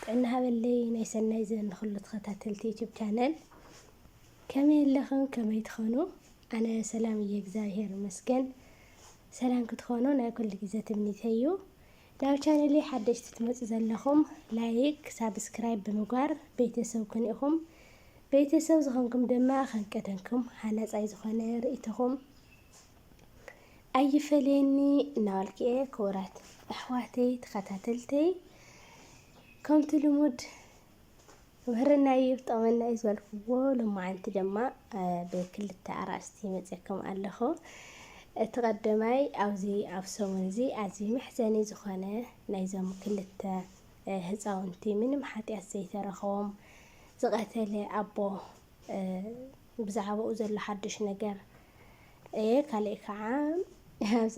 ጥዕና በለይ ናይ ሰናይ ዝንክሉ ተኸታተልቲ ዩቲዩብ ቻናል ከመይ ኣለኹም ከመይ ትኾኑ ኣነ ሰላም እየ እግዚአብሔር ይመስገን ሰላም ክትኾኑ ናይ ኩሉ ግዜ ትምኒተይ እዩ ናብ ቻናለይ ሓደሽቲ ትመፁ ዘለኹም ላይክ ሳብስክራይብ ብምግባር ቤተሰብ ኮንኢኹም ቤተሰብ ዝኾንኩም ድማ ከንቀደምኩም ሃነፃይ ዝኾነ ርእይትኹም ኣይፈለየኒ እናበልክ እየ ክቡራት ኣሕዋተይ ተኸታተልተይ ከምቲ ልሙድ ምህርናይ ብጣዕመናይ ዝበልክዎ ሎማዓንቲ ድማ ብክልተ ኣርእስቲ መፅአኩም ኣለኹ እቲ ቀዳማይ ኣብዚ ኣብ ሰሙን እዚ ኣዝዩ መሕዘኒ ዝኾነ ናይዞም ክልተ ህፃውንቲ ምንም ሓጢያት ዘይተረኸቦም ዝቐተለ ኣቦ ብዛዕባኡ ዘሎ ሓዱሽ ነገር እየ ካልእ ከዓ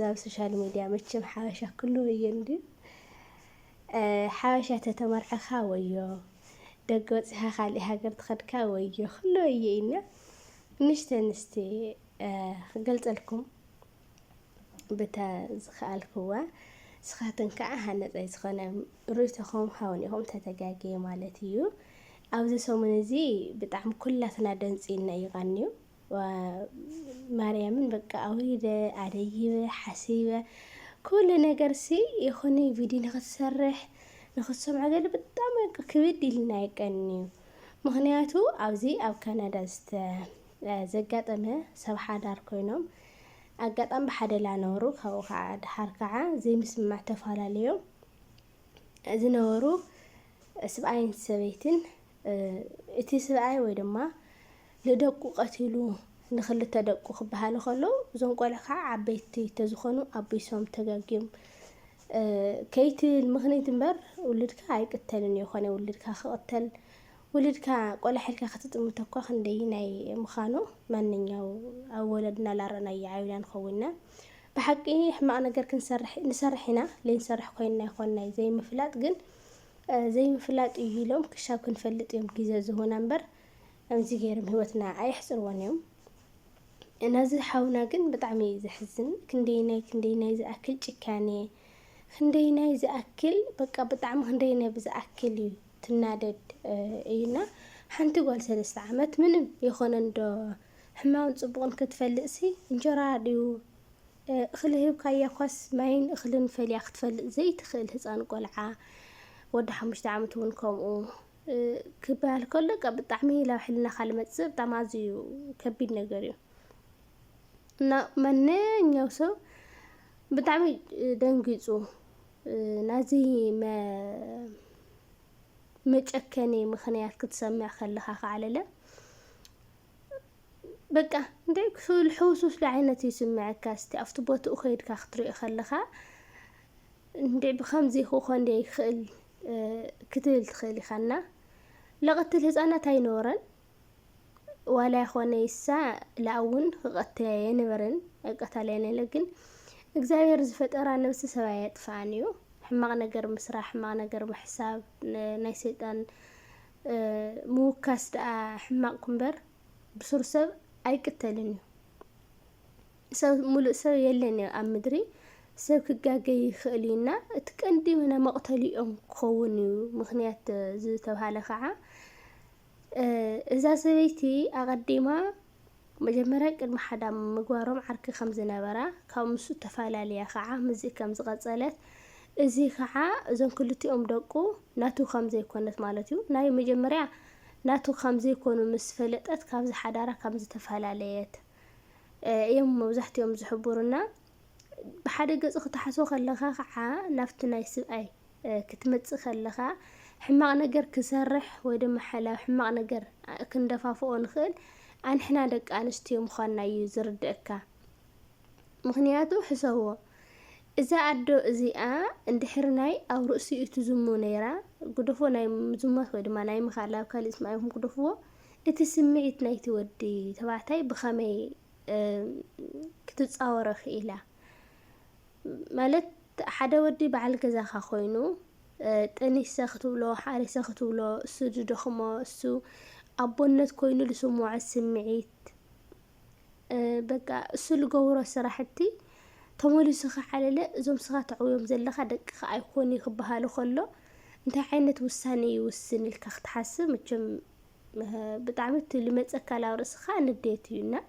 ኣብ ሶሻል ሚድያ መቸም ሓበሻ ኩሉ እየንዲ ሓበሻ ተተመርዐኻ ወዮ ደገ ወፂኻ ካልእ ሃገር ትኸድካ ወዮ ኩሉ እየ ኢና ንሽተንስቲ ክገልፀልኩም በታ ዝኽኣልክዋ ስኻትን ከዓ ሃነፀይ ዝኾነ ርእይትኹም ሃወኒኹም ተተጋገየ ማለት እዩ ኣብዚ ሰሙን እዚ ብጣዕሚ ኩላትና ደንፂና ይቐንዩ ማርያምን በቃ ኣውሪደ ኣደይበ ሓሲበ ኩሉ ነገር ሲ ይኹን ቪድዮ ንኽትሰርሕ ንኽትሰምዖ ገለ ብጣዕሚ ክብድ ኢልና ይቀንዩ ምክንያቱ ኣብዚ ኣብ ካናዳ ዘጋጠመ ሰብ ሓዳር ኮይኖም ኣጋጣሚ ብሓደ ላነብሩ ካብኡ ከዓ ድሓር ከዓ ዘይምስምማዕ ተፈላለዮም ዝነበሩ ሰብኣይን ሰበይትን እቲ ሰብኣይ ወይ ድማ ንደቁ ቀቲሉ ንኽልተ ደቁ ክበሃሉ ከሎ እዞም ቆልዑ ከዓ ዓበይቲ ተዝኾኑ ኣቢሶም ተጋጊዮም ከይቲ ምኽንያት እምበር ውልድካ ኣይቅተልን ይኾነ ውልድካ ክቕተል ውልድካ ቆልዓ ሒልካ ክትጥምቶ እኳ ክንደይ ናይ ምዃኑ ማንኛው ኣብ ወለድና ላረኣናዮ ዓብና ንኸውና ብሓቂ ሕማቕ ነገር ንሰርሕ ኢና ለይንሰርሕ ኮይንና ይኾንና ዘይምፍላጥ ግን ዘይምፍላጥ እዩ ኢሎም ክሻብ ክንፈልጥ እዮም ግዜ ዝህቡና እምበር ከምዚ ገይሮም ሂወትና ኣይሕፅርዎን እዮም እናዚ ሓውና ግን ብጣዕሚ ዘሕዝን ክንደይናይ ዝኣክል ጭካኔ ክንደይናይ ዝኣክል በቃ ብጣዕሚ ክንደይናይ ብዝኣክል እዩ ትናደድ እዩና ሓንቲ ጓል 3 ዓመት ምንም ይኾነን ዶ ሕማውን ፅቡቕን ክትፈልጥሲ እንጀራ ድዩ እኽሊ ሂብካያ ኳስ ማይን እኽልን ፈልያ ክትፈልጥ ዘይትኽእል ህፃን ቆልዓ ወዲ 5 ዓመት እውን ከምኡ ክበሃል ከሎ ብጣዕሚ ላብ ሕልናኻ ልመፅእ ብጣዕሚ ኣዝዩ ከቢድ ነገር እዩ እና ማንኛው ሰብ ብጣዕሚ ደንጊፁ ናዚ መጨከኒ ምኽንያት ክትሰምዕ ከለኻ ከዓለለ በቃ እንታይ ልሕውስውስ ዓይነት ይስምዐካ እስቲ ኣብቲ ቦትኡ ከይድካ ክትሪኦ ከለኻ እንታይ ብኸምዚ ክኾን ይኽእል ክትብል ትኽእል ኢኻና ለቐትል ህፃናት ኣይነበረን ዋላ ይኾነ ይሳ ላእውን ክቐትል የነበረን ኣይቀተለየን ግን እግዚአብሔር ዝፈጠራ ነብሲ ሰብኣይ የጥፋኣን እዩ ሕማቕ ነገር ምስራሕ ሕማቕ ነገር ምሕሳብ ናይ ሰይጣን ምውካስ ደኣ ሕማቕ ኩምበር ብሱር ሰብ ኣይቅተልን እዩ ሰብ ሙሉእ ሰብ የለን ኣብ ምድሪ ሰብ ክጋገይ ይኽእል እዩና እቲ ቀንዲ ምና መቕተሊኦም ክኸውን እዩ ምኽንያት ዝተባሃለ ከዓ እዛ ሰበይቲ ኣቐዲማ መጀመርያ ቅድሚ ሓዳም ምግባሮም ዓርኪ ከም ዝነበራ ካብ ምሱ ተፈላለያ ከዓ ምዚ ከም ዝቐፀለት እዚ ከዓ እዞም ክልቲኦም ደቁ ናቱ ከም ዘይኮነት ማለት እዩ ናይ መጀመርያ ናቱ ከም ዘይኮኑ ምስ ፈለጠት ካብዚ ሓዳራ ከም ዝተፈላለየት እዮም መብዛሕትኦም ዝሕብሩና ብሓደ ገፅ ክትሓስቦ ከለኻ ከዓ ናብቲ ናይ ስብኣይ ክትመፅእ ከለኻ ሕማቕ ነገር ክሰርሕ ወይ ድማ ሓላዊ ሕማቕ ነገር ክንደፋፍኦ ንኽእል ኣንሕና ደቂ ኣንስትዮ ምዃንና እዩ ዝርድአካ ምክንያቱ ሕሰብዎ እዛ ኣዶ እዚኣ እንድሕር ናይ ኣብ ርእሲኡ ትዝሙ ነይራ ጉድፎ ናይ ምዝማት ወይ ድማ ናይ ምኻል ኣብ ካሊእ ስማዒኹም ጉድፍዎ እቲ ስምዒት ናይቲ ወዲ ተባዕታይ ብኸመይ ክትፃወሮ ክኢላ ማለት ሓደ ወዲ በዓል ገዛኻ ኮይኑ ጠኒሰ ክትብሎ ሓሪሰ ክትብሎ እሱ ዝደኽሞ እሱ ኣቦነት ኮይኑ ዝስምዖ ስምዒት በቃ እሱ ዝገብሮ ስራሕቲ ተመሊሱ ክዓለለ እዞም ስኻ ተዕውዮም ዘለኻ ደቅኻ ኣይኮኑ ክበሃሉ ከሎ انت عينت وساني يوسن الكخت حاسب متشم بتعمت اللي متسكال ورسخة نديتينا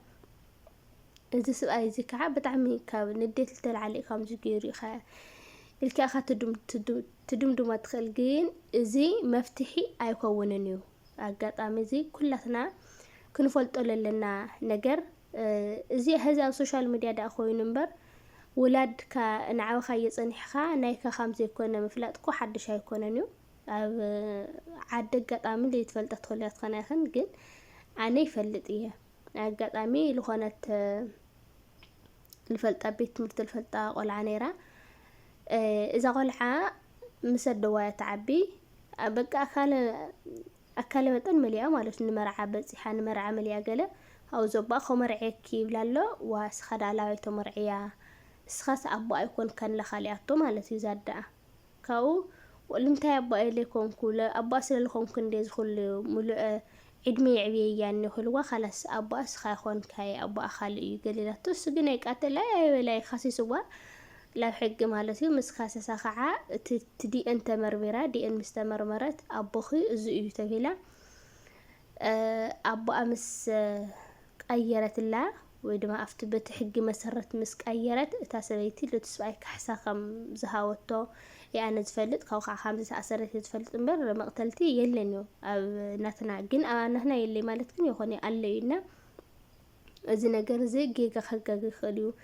إذا سبأي زي كعب بتعمي كاب نديت التل عليه خامس جيري خا الكأخة تدم ما تخلقين زي مفتحي أيكوننيو أجت أمزي كلنا كنفلت لنا نجر زي هذا السوشيال ميديا ده أخوي نمبر ولاد كنعو خيص انحخا نايكا خامس يكون مفلات كو حد شاي يكوننيو عاد قطامي اللي يتفلت تخليات خناخن جن أنا يفلت إيه قطامي لخونت الفلت أبيت مرت الفلتة قلعة نيرة إذا قلعة مسدوة تعبي بقى أكل متن مليا مالش نمرعى بزحان نمرعى مليا قلة أو زبا خو مرعي كيف لالو واسخد على مرعيا سخاس أبو يكون كان لخالياتو مالتي زادة كاو ولمتى أبو إليكم كله أبو أصل لكم كنديز كل ملء عدمي عبيه يعني هو خلاص أبو أسخا خون كاي أبو أخالي قليلا تسجنك أتلا ولا يخصص سوا لا حق مالتي مسخاس سخعة تدي أنت مرمرة دي أن مستمرمرت أبو خي زيو تفيلا أبو أمس أيرت الله ويدما أفتبت حق مسرت مسك أيرت تاسبيتي لو تسوي كحساخم زهاوتو يعني زفلت كوخا 5 أسرت زفلت امبر مقتلتي يلنيو ناتنا جن أنا هنا يلي مالتكن يخوني قالينا إذا نجر زي جيجا خلقا خليو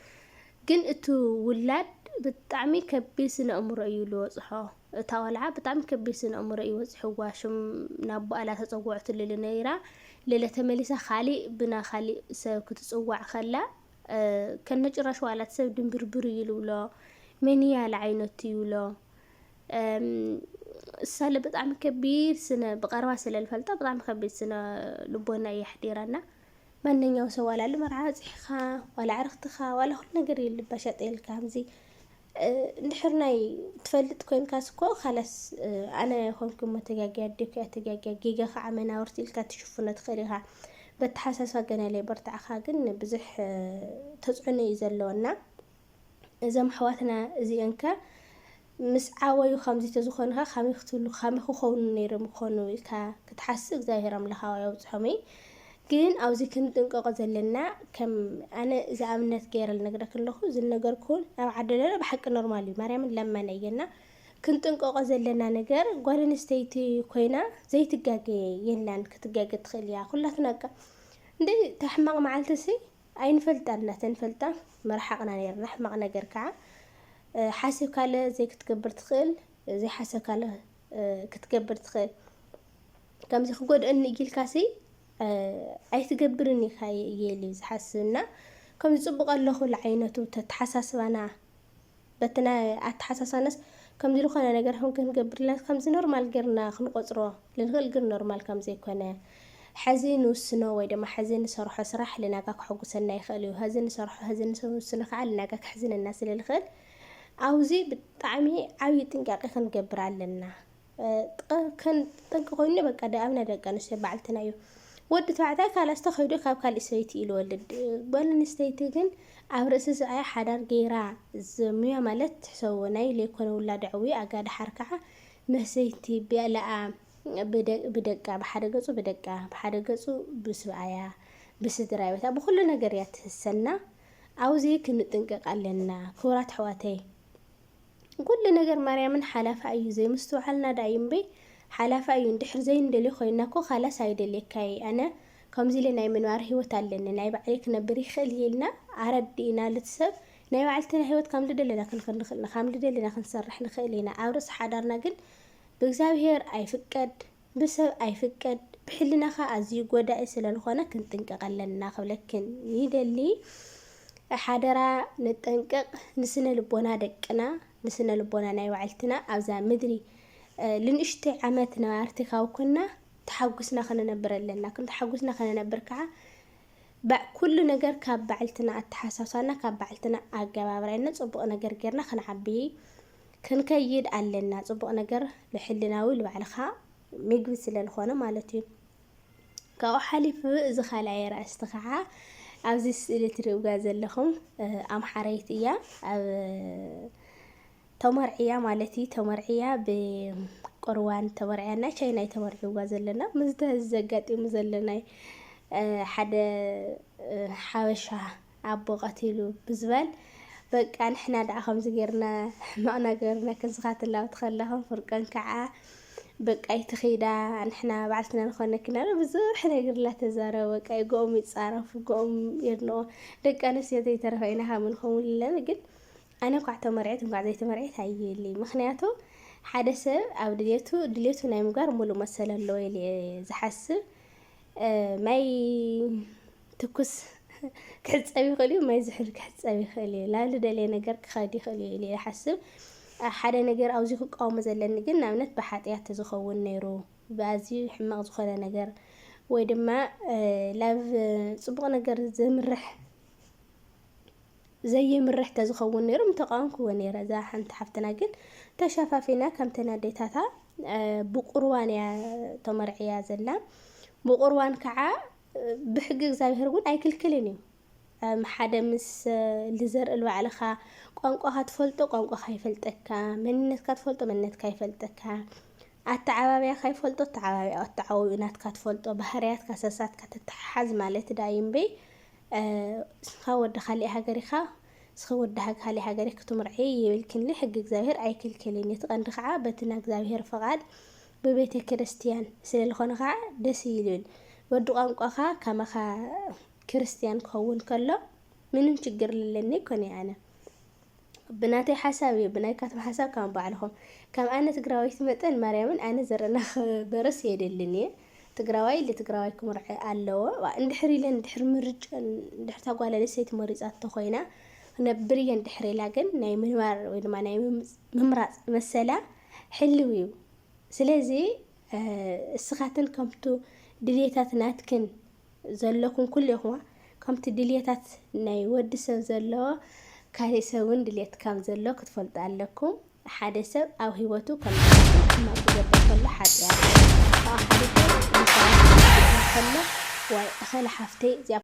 جن إتو ولاد بتعمي كبيسن أمر أيلو صحة تاولع بتعمي كبيسن أمر أيلو صحة واشم نابو على تطوعت اللي نيرة ليلة مليسة خالي بنا خالي سكتسوع خلا كان نجرش وعلى تسوي دمبربري لولا مني على عينتي ولا السالة بتعمل كبير سنة بقروا سلة الفلتة بتعمل كبير سنة لبونا يحديرنا ما نيجي سوا لا المرعاز خا ولا عرفت خا ولا كل نجري اللي بشات الكامزي نحرنا تفلت كون كاسكو خلاص أنا هونكم متجاجد ديك جيجا خامنا ورتي الك تشوفنا تخريها بتحسس فجنا لي برتع خاجن بزح تزعني يزلونا إذا محواتنا زينكا مس عاوي خمسة تزخونها خامي ختلو خامي خون نيرم خونو الك كتحسس ظاهرة ملها ويوزحمي جين أو زي كنت نقاق زلنا كم أنا إذا أمنت غير النجار كله زي النجار كون أو عدلنا بحق نورمالي مريم لما نيجينا كنت نقاق زلنا نجار قال نستيتي كوينا زي تجاجي ينلان كتجاجي تخليها كلها تنقى دي تحمق معلتسي أين فلتنا تنفلتا مرحقنا نير نحمق نجار كع حاسب كله زي كتكبر تخل زي حاسب كله كتكبر تخل كم زي خقود إني جيل كاسي أي تجبرني خاي يلي زحسنا كم يصبغ الله العينة تتحسس وانا بتنا أتحسس ناس كم دلو خنا نجرهم كن جبر لنا كم زي نورمال جرنا خنقصره لنقل جر نورمال كم زي كنا حزين والسنة ويدا ما حزين صرح سرح لنا كاك حق سنة يخليه هزين صرح هزين سنة خالنا كاك حزين الناس اللي الخل عاوزي بتعمي عاوي تنقاقي خن جبر علنا كان تنققوني بقى دامنا دقا نشي بعلتنا يو ودت بعدها كلا استخدو كاب كلا سويتي الولد بل نستيتجن عبرس أي حدار جيرا زمية ملت سووناي ليكون ولاد عوي أقعد حركة مسيتي بيلا بدقة بحرقة بحرقة بسوايا بسدراية أبو كل نجاريات السنة عاوزي كنتنقق علينا كورات حواتي كل نجار مريم حلف أي زي مستوحلنا دايم بي حلف أيون دحر زين دلي خويناكو خلاص هيدلي كاي أنا كم زي لنا من واره وتعلن نايب عليك نبري خليلنا عردينا لتسب نايب علتنا هيوت كم لدلي لكن خام لدلي لكن صرح نخلينا عورس حضرنا جن بجزاوير أي فكد بسبب أي فكد بحلنا خا أزي جودا إسلا خوانا كنت نقلنا خلكن يدلي حضرا نتنقق نسنا لبونا دكنا نسنا لبونا نايب علتنا أوزا مدري لنشتي عمتنا وارتكاو كنا تحوقسنا خلنا نبر لنا كنت تحوقسنا خلنا نبر كعا كل نجار كاب بعلتنا التحساسنا كاب بعلتنا أجابرنا صبوا نجار جرنا خنا عبي كن كيد علنا صبوا نجار لحلنا والبعلخا مجلس للخوانة مالتي كاو حليف زخال عير استقعا عزيز لتريوجاز لهم أم حريتيا تمرعية مالتي تمرعية ቆርዋን ተመርዕያና ቻይና ተመርዕዋ ዘለና ምዝተዘጋጢሙ ዘለና ሓደ ሓበሻ አቦ ቀቲሉ ብዝበል በቃ ንሕና ደኣ ከምዚ ጌርና ሕማቅና ገርና ከዝኻትላው ተኸላኸም ፍርቀን ከዓ በቃ ይትኺዳ ንሕና ባዕልትና ንኾነ ክና ብዙሕ ነገር ላ ተዛረበ በቃ ይጎኦም ይፃረፉ ጎኦም የድንኦ ደቂ ኣንስትዮ ዘይተረፈይና ሃምን ከምኡለን ግን ኣነ ኳዕ ተመርዒት እንኳዕ ዘይተመርዒት ኣየሊ ምክንያቱ ሓደ ሰብ ኣብ ድልየቱ ናይ ምግባር ሙሉእ መሰል ኣለዎ ኢለ ዝሓስብ ማይ ትኩስ ክሕፀብ ይኽእል እዩ ማይ ዝሕል ክሕፀብ ይኽእል እዩ ላብ ልደልየ ነገር ክኸድ ይኽእል እዩ ኢለ ይሓስብ ሓደ ነገር ኣብዚ ክቃወሞ ዘለኒ ግን ንኣብነት ብሓጢያት ዝኸውን ነይሩ ብኣዝዩ ሕማቕ ዝኾነ ነገር ወይ ድማ ላብ ፅቡቕ ነገር ዘየምርሕ ተዝኸውን ነይሩ ምተቃወምክዎ ነይረ እዛ ሓንቲ ሓፍትና ግን ተሸፋፊና ከምተን ኣዴታታ ብቁርባን እያ ተመርዕያ ዘላ ብቁርባን ከዓ ብሕጊ እግዚኣብሔር እውን ኣይክልክልን እዩ ሓደ ምስ ልዘርኢ ባዕልኻ ቋንቋኻ ትፈልጦ ቋንቋኻ ይፈልጠካ መንነትካ ትፈልጦ መንነትካ ይፈልጠካ ኣተዓባብያኻ ይፈልጦ ኣተዓባብያ ናትካ ትፈልጦ ባህርያትካ ሰሳትካ ተተሓዝ ማለት ዳ እምበይ እስኻ ወዲ ካሊእ ሃገር ኢኻ እስኻ ወዲ ካሊእ ሃገር ክትምርዒ ይብልክንሊ ሕጊ እግዚኣብሔር ኣይክልክልን እቲ ቀንዲ ከዓ በቲ ናይ እግዚኣብሔር ፈቃድ ብቤተ ክርስቲያን ስለዝኾነ ከዓ ደስ ይብል ወዲ ቋንቋኻ ከመኻ ክርስቲያን ክኸውን ከሎ ምንም ችግር ለለኒ ኮነ ኣነ ብናተይ ሓሳብ እዩ ብናይ ካትም ሓሳብ ከም ባዕልኹም ከም ኣነ ትግራዋይት መጠን ማርያምን ኣነ ዘረና በረስ የደልኒ ትግራዋይ ለትግራዋይ ክምርዒ ኣለዎ እንድሕር ኢለን እንድሕር ምርጭ እንድሕር ታጓለ ለሰይቲ መሪፃት ተኾይና ነብር እየ እንድሕር ኢላ ግን ናይ ምንባር ወይ ድማ ናይ ምምራፅ መሰላ ሕልው እዩ ስለዚ እስኻትን ከምቱ ድልየታት ናትክን ዘለኩም ኩልኹም ከምቲ ድልየታት ናይ ወዲ ሰብ ዘለዎ ካሊእ ሰብ እውን ድልየት ከም ዘሎ ክትፈልጡ ኣለኩም ሓደ ሰብ ኣብ ሂወቱ ከም ሕማቅ ዝገብር ከሎ ሓጢያ ኣብ ሓደ ሰብ ወይ እኸለ ሓፍተይ